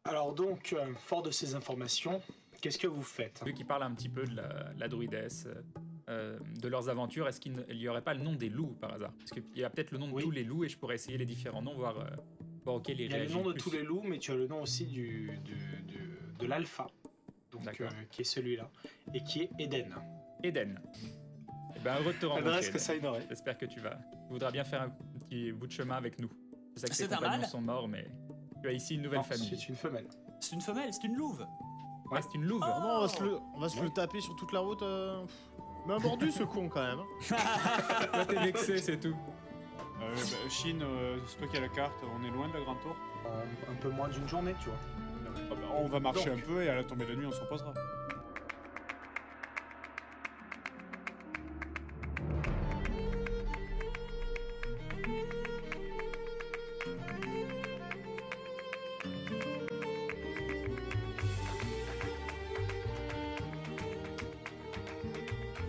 Alors donc, fort de ces informations, qu'est-ce que vous faites? Vu qu'ils parlent un petit peu de la druidesse, de leurs aventures, est-ce qu'il n'y aurait pas le nom des loups par hasard? Parce qu'il y a peut-être le nom de Oui. tous les loups et je pourrais essayer les différents noms, voir auquel ils Il y a le réagissent nom de plus. tous les loups, mais tu as le nom aussi de l'alpha, donc D'accord. qui est celui-là, et qui est Eden. Eden. Eh ben, heureux de te rencontrer. L'adresse que Eden. ça ignorait. J'espère que tu voudras bien faire un petit bout de chemin avec nous. Je sais que C'est tes un compagnons mâle sont morts, mais tu as ici une nouvelle Non, famille. c'est une femelle. C'est une femelle, c'est une louve. Ouais, c'est une louve. Oh. Non, on va se le taper sur toute la route. Mais un mordu ce con quand même. Toi, t'es vexé, c'est tout. Chine, c'est toi qui as la carte, on est loin de la Grande Tour. Un peu moins d'une journée, tu vois. On va marcher Donc. un peu et à la tombée de la nuit on se reposera.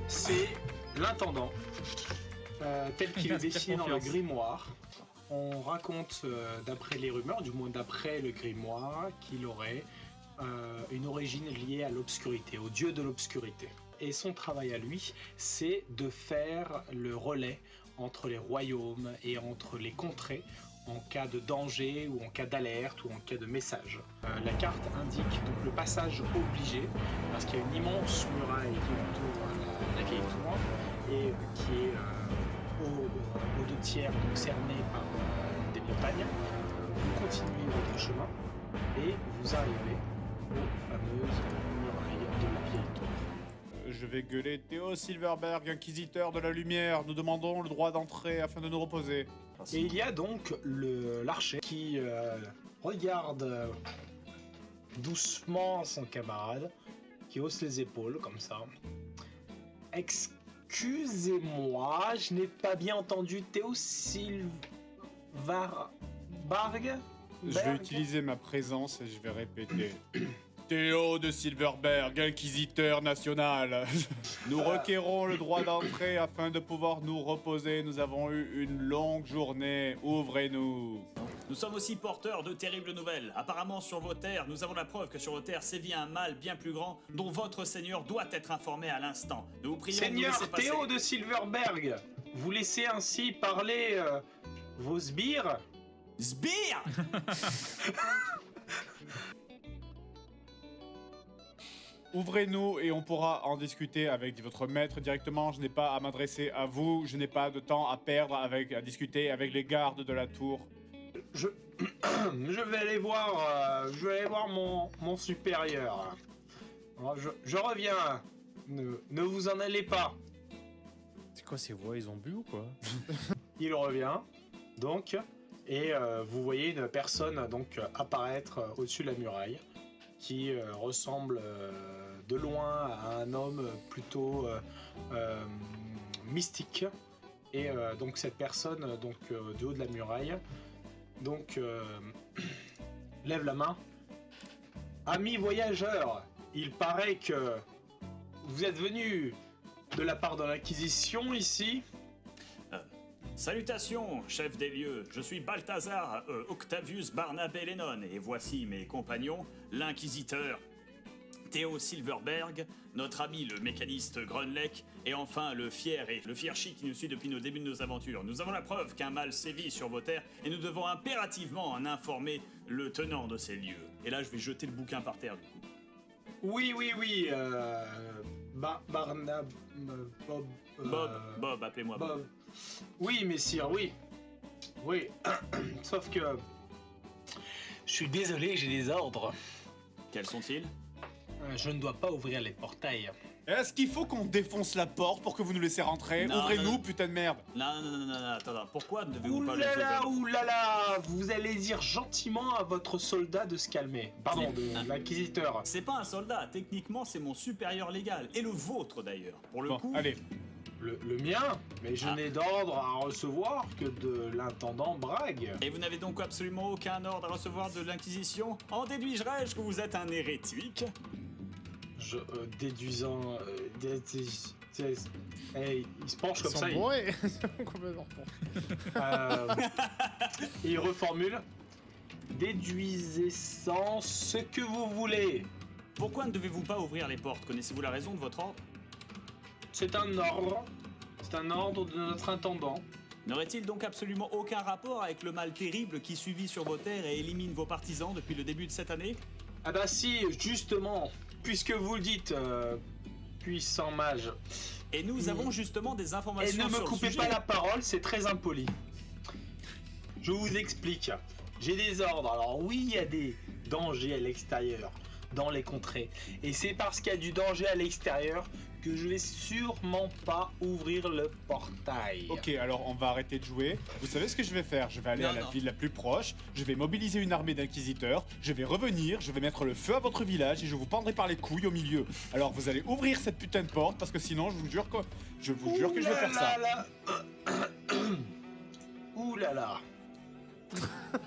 C'est l'intendant, tel qu'il est Inspire dessiné dans le confiance. grimoire. On raconte, d'après les rumeurs, du moins d'après le grimoire, qu'il aurait une origine liée à l'obscurité, au dieu de l'obscurité. Et son travail à lui, c'est de faire le relais entre les royaumes et entre les contrées en cas de danger ou en cas d'alerte ou en cas de message. La carte indique donc le passage obligé, parce qu'il y a une immense muraille qui entoure la vieille tour et qui est aux deux tiers donc cernée par des montagnes. Vous continuez votre chemin et vous arrivez aux fameuses murailles de la vieille tour. Je vais gueuler Théo Silverberg, inquisiteur de la lumière, nous demandons le droit d'entrer afin de nous reposer. Et il y a donc l'archer qui regarde doucement son camarade, qui hausse les épaules comme ça. Excusez-moi, je n'ai pas bien entendu Théo Silverberg. Je vais utiliser ma présence et je vais répéter. Théo de Silverberg, inquisiteur national. Nous requérons le droit d'entrer afin de pouvoir nous reposer. Nous avons eu une longue journée. Ouvrez-nous. Nous sommes aussi porteurs de terribles nouvelles. Apparemment, sur vos terres, nous avons la preuve que sur vos terres sévit un mal bien plus grand dont votre seigneur doit être informé à l'instant. Nous vous prions de nous Seigneur laisser passer. Théo de Silverberg, vous laissez ainsi parler vos sbires? Sbire. Ouvrez-nous et on pourra en discuter avec votre maître directement. Je n'ai pas à m'adresser à vous. Je n'ai pas de temps à perdre à discuter avec les gardes de la tour. Je vais aller voir, mon supérieur. Alors, je reviens. Ne vous en allez pas. C'est quoi ces voix, ils ont bu ou quoi? Il revient, donc, et vous voyez une personne donc apparaître au-dessus de la muraille, qui ressemble de loin à un homme plutôt mystique. Et donc cette personne, donc du haut de la muraille, donc lève la main. Amis voyageurs, il paraît que vous êtes venus de la part de l'Inquisition ici. Salutations, chef des lieux. Je suis Balthazar Octavius Barnabé Lennon et voici mes compagnons, l'inquisiteur Théo Silverberg, notre ami le mécaniste Grunleck et enfin le fier chi qui nous suit depuis nos débuts de nos aventures. Nous avons la preuve qu'un mal sévit sur vos terres et nous devons impérativement en informer le tenant de ces lieux. Et là, je vais jeter le bouquin par terre du coup. Oui, Barnab... Bob... Bob, appelez-moi Bob. Bob. Oui, messire, oui. Oui. Sauf que... Je suis désolé, j'ai des ordres. Quels sont-ils? Je ne dois pas ouvrir les portails. Est-ce qu'il faut qu'on défonce la porte pour que vous nous laissez rentrer? Non, Ouvrez-nous, non. putain de merde. Non, attends, pourquoi ne devez-vous pas les ouvrir? Oulala, vous allez dire gentiment à votre soldat de se calmer. Pardon, de l'inquisiteur. C'est pas un soldat, techniquement c'est mon supérieur légal, et le vôtre d'ailleurs. Pour le Bon, coup, allez. Le mien, mais je n'ai d'ordre à recevoir que de l'intendant Bragg. Et vous n'avez donc absolument aucun ordre à recevoir de l'Inquisition? En déduirais-je que vous êtes un hérétique? Déduisant... Hey, il se penche Ils comme sont ça. bourrés. Complètement. Il reformule. Déduisez-en ce que vous voulez. Pourquoi ne devez-vous pas ouvrir les portes? Connaissez-vous la raison de votre ordre? C'est un ordre. C'est un ordre de notre intendant. N'aurait-il donc absolument aucun rapport avec le mal terrible qui sévit sur vos terres et élimine vos partisans depuis le début de cette année? Ah bah si, justement, puisque vous le dites, puissant mage. Et nous avons justement des informations Et ne me sur le coupez sujet. pas la parole, c'est très impoli. Je vous explique. J'ai des ordres. Alors oui, il y a des dangers à l'extérieur, dans les contrées. Et c'est parce qu'il y a du danger à l'extérieur que je vais sûrement pas ouvrir le portail. Ok, alors on va arrêter de jouer. Vous savez ce que je vais faire? Je vais aller Non, à la non. ville la plus proche, je vais mobiliser une armée d'inquisiteurs, je vais revenir, je vais mettre le feu à votre village et je vous pendrai par les couilles au milieu. Alors vous allez ouvrir cette putain de porte parce que sinon je vous jure que je vais faire ça. Ouh là là.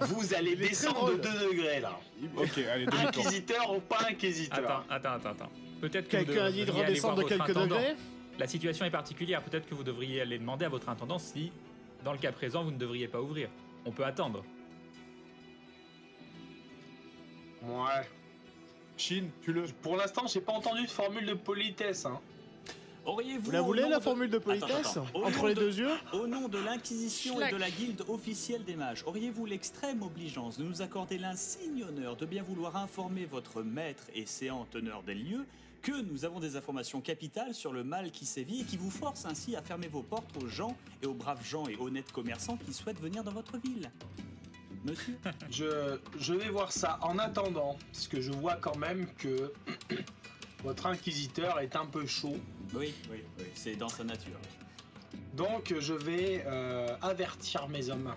Vous allez Il est très descendre de drôle. 2 degrés là. Ok, allez, demi-tour. Inquisiteur ou pas inquisiteur? Attends. Peut-être que Quelqu'un a dit de redescendre de quelques degrés? La situation est particulière. Peut-être que vous devriez aller demander à votre intendant si, dans le cas présent, vous ne devriez pas ouvrir. On peut attendre. Ouais. Chine, tue-le. Pour l'instant, j'ai pas entendu de formule de politesse. Hein. Auriez-vous Vous la au voulez, nom la de- formule de politesse? Attends. Au Entre nom les de- deux yeux? Au nom de l'Inquisition et Schleck. de la Guilde officielle des mages, auriez-vous l'extrême obligeance de nous accorder l'insigne honneur de bien vouloir informer votre maître et séant teneur des lieux que nous avons des informations capitales sur le mal qui sévit et qui vous force ainsi à fermer vos portes aux gens et aux braves gens et honnêtes commerçants qui souhaitent venir dans votre ville? Monsieur? Je vais voir ça en attendant, parce que je vois quand même que votre inquisiteur est un peu chaud. Oui, c'est dans sa nature. Donc je vais avertir mes hommes,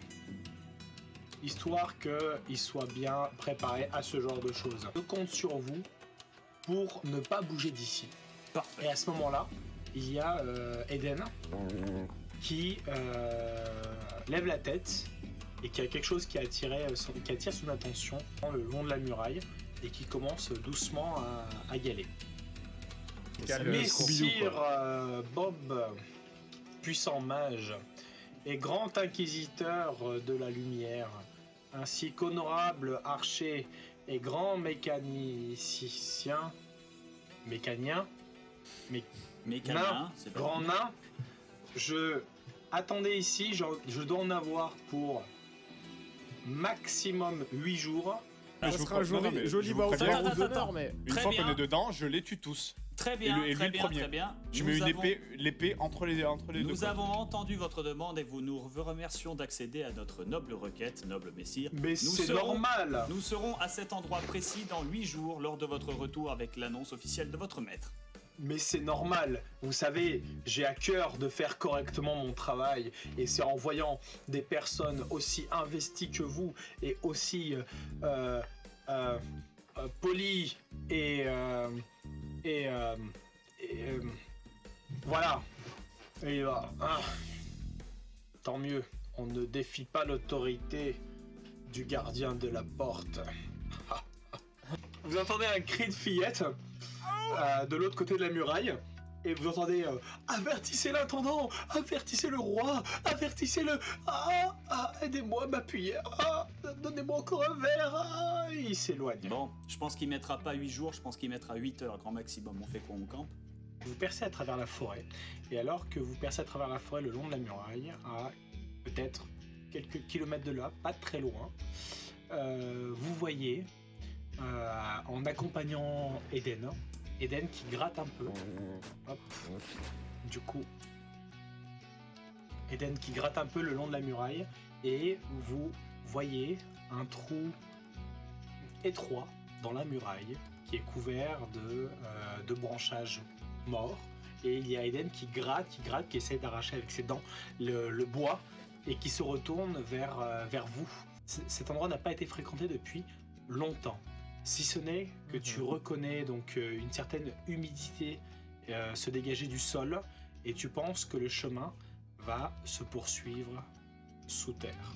histoire qu'ils soient bien préparés à ce genre de choses. Je compte sur vous pour ne pas bouger d'ici. Parfait. Et à ce moment-là, il y a Eden qui lève la tête et qui a quelque chose qui attire son attention le long de la muraille et qui commence doucement à y aller. Messire Bob, puissant mage et grand inquisiteur de la lumière, ainsi qu'honorable archer et grand mécanien, Mécanin, nain, c'est pas grand nain, attendez ici, je dois en avoir pour maximum 8 jours. Mais Ça je vous sera un pré- non, joli, mais joli je vous bas au préviens, fer Attends, d'honneur, mais... Une Très fois bien. qu'on est dedans, je les tue tous. Très bien, Et lui très le bien, premier. très bien. Je Nous mets une avons- l'épée entre les deux. Nous quoi. avons entendu votre demande et nous vous remercions d'accéder à notre noble requête, noble messire. Mais c'est normal. Nous serons à cet endroit précis dans 8 jours lors de votre retour avec l'annonce officielle de votre maître. Mais c'est normal. Vous savez, j'ai à cœur de faire correctement mon travail. Et c'est en voyant des personnes aussi investies que vous et aussi polies et voilà. Et tant mieux. On ne défie pas l'autorité du gardien de la porte. Vous entendez un cri de fillette de l'autre côté de la muraille et vous entendez avertissez l'intendant, avertissez le roi, avertissez-le, aidez-moi à m'appuyer, donnez-moi encore un verre, il s'éloigne. Bon, je pense qu'il mettra pas 8 jours, je pense qu'il mettra 8 heures grand maximum. On fait quoi, on campe? Vous percez à travers la forêt et alors que vous percez à travers la forêt le long de la muraille, à peut-être quelques kilomètres de là, pas très loin, vous voyez en accompagnant Eden qui gratte un peu. Hop. Du coup, Eden qui gratte un peu le long de la muraille et vous voyez un trou étroit dans la muraille qui est couvert de branchages morts et il y a Eden qui gratte, qui essaie d'arracher avec ses dents le bois et qui se retourne vers vous. Cet endroit n'a pas été fréquenté depuis longtemps. Si ce n'est que tu reconnais donc une certaine humidité se dégager du sol et tu penses que le chemin va se poursuivre sous terre.